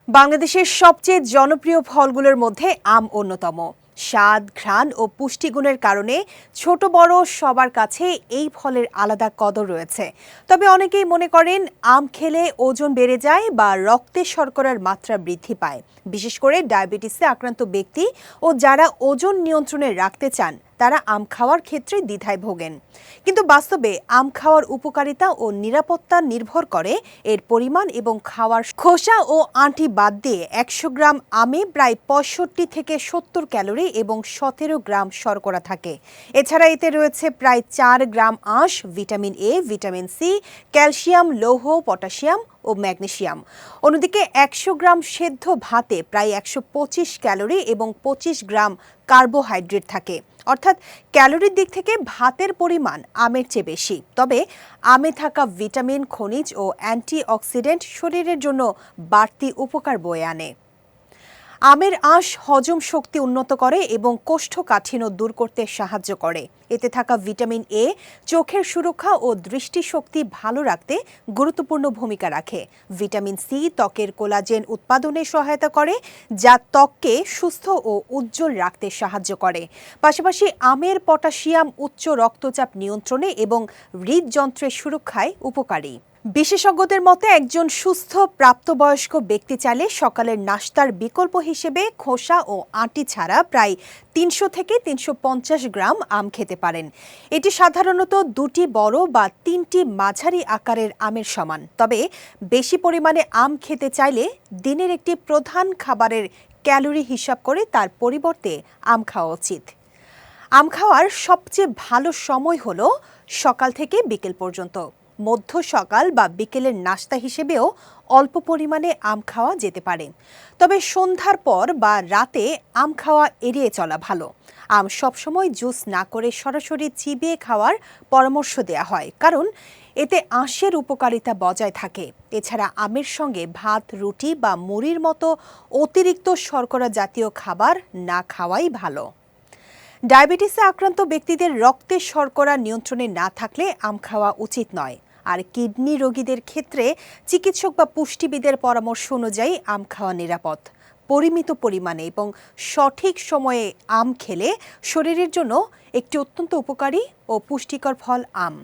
বাংলাদেশের সবচেয়ে জনপ্রিয় ফলগুলোর মধ্যে আম অন্যতম। স্বাদ, ঘ্রাণ ও পুষ্টিগুণের কারণে ছোট বড় সবার কাছে এই ফলের আলাদা কদর রয়েছে। তবে অনেকেই মনে করেন আম খেলে ওজন বেড়ে যায় বা রক্তে শর্করার মাত্রা বৃদ্ধি পায়। বিশেষ করে ডায়াবেটিসে আক্রান্ত ব্যক্তি ও যারা ওজন নিয়ন্ত্রণে রাখতে চান তারা আম খাওয়ার ক্ষেত্রে দ্বিধায় ভোগেন। কিন্তু বাস্তবে আম খাওয়ার উপকারিতা ও নিরাপত্তা নির্ভর করে এর পরিমাণ এবং খাওয়ার খোসা ও আঁটি বাদ দিয়ে ১০০ গ্রাম আমে প্রায় ৬৫ থেকে ৭০ ক্যালোরি এবং ১৭ গ্রাম শর্করা থাকে। এছাড়া এতে রয়েছে প্রায় ৪ গ্রাম আঁশ, vitamin A, vitamin C, calcium, লৌহ, পটাশিয়াম ও ম্যাগনেসিয়াম। অন্যদিকে ১০০ গ্রাম সেদ্ধ ভাতে প্রায় ১২৫ ক্যালোরি এবং ২৫ গ্রাম কার্বোহাইড্রেট থাকে। অর্থাৎ ক্যালোরির দিক থেকে ভাতের পরিমাণ আমের চেয়ে বেশি। তবে আমে থাকা ভিটামিন, খনিজ ও অ্যান্টিঅক্সিডেন্ট শরীরের জন্য বাড়তি উপকার বয়ে আনে। আমের আঁশ হজম শক্তি উন্নত করে এবং কোষ্ঠকাঠিন্য দূর করতে সাহায্য করে। এতে থাকা ভিটামিন এ চোখের সুরক্ষা ও দৃষ্টিশক্তি ভালো রাখতে গুরুত্বপূর্ণ ভূমিকা রাখে। ভিটামিন সি ত্বকের কোলাজেন উৎপাদনে সহায়তা করে, যা ত্বককে সুস্থ ও উজ্জ্বল রাখতে সাহায্য করে। পাশাপাশি আমের পটাশিয়াম উচ্চ রক্তচাপ নিয়ন্ত্রণে এবং হৃদযন্ত্রের সুরক্ষায় উপকারী। বিশেষজ্ঞদের মতে একজন সুস্থ প্রাপ্তবয়স্ক ব্যক্তি চাইলে সকালের নাশতার বিকল্প হিসেবে খোসা ও আঁটি ছাড়া প্রায় ৩০০ থেকে ৩৫০ গ্রাম আম খেতে পারেন। এটি সাধারণত ২টি বড় বা ৩টি মাঝারি আকারের আমের সমান। তবে বেশি পরিমাণে আম খেতে চাইলে দিনের একটি প্রধান খাবারের ক্যালোরি হিসাব করে তার পরিবর্তে আম খাওয়া উচিত। আম খাওয়ার সবচেয়ে ভালো সময় হলো সকাল থেকে বিকেল পর্যন্ত। মধ্য সকাল বা বিকেলের নাস্তা হিসেবেও অল্প পরিমাণে আম খাওয়া যেতে পারে। তবে সন্ধ্যার পর বা রাতে আম খাওয়া এড়িয়ে চলা ভালো। আম সবসময় জুস না করে সরাসরি চিবিয়ে খাওয়ার পরামর্শ দেওয়া হয়, কারণ এতে আঁশের উপকারিতা বজায় থাকে। এছাড়া আমের সঙ্গে ভাত, রুটি বা মুড়ির মতো অতিরিক্ত শর্করা জাতীয় খাবার না খাওয়াই ভালো। ডায়াবেটিসে আক্রান্ত ব্যক্তিদের রক্তে শর্করা নিয়ন্ত্রণে না থাকলে আম খাওয়া উচিত নয়। আর কিডনি রোগীদের ক্ষেত্রে চিকিৎসক বা পুষ্টিবিদের পরামর্শ অনুযায়ী আম খাওয়া নিরাপদ। পরিমিত পরিমাণে এবং সঠিক সময়ে আম খেলে শরীরের জন্য একটি অত্যন্ত উপকারী ও পুষ্টিকর ফল আম।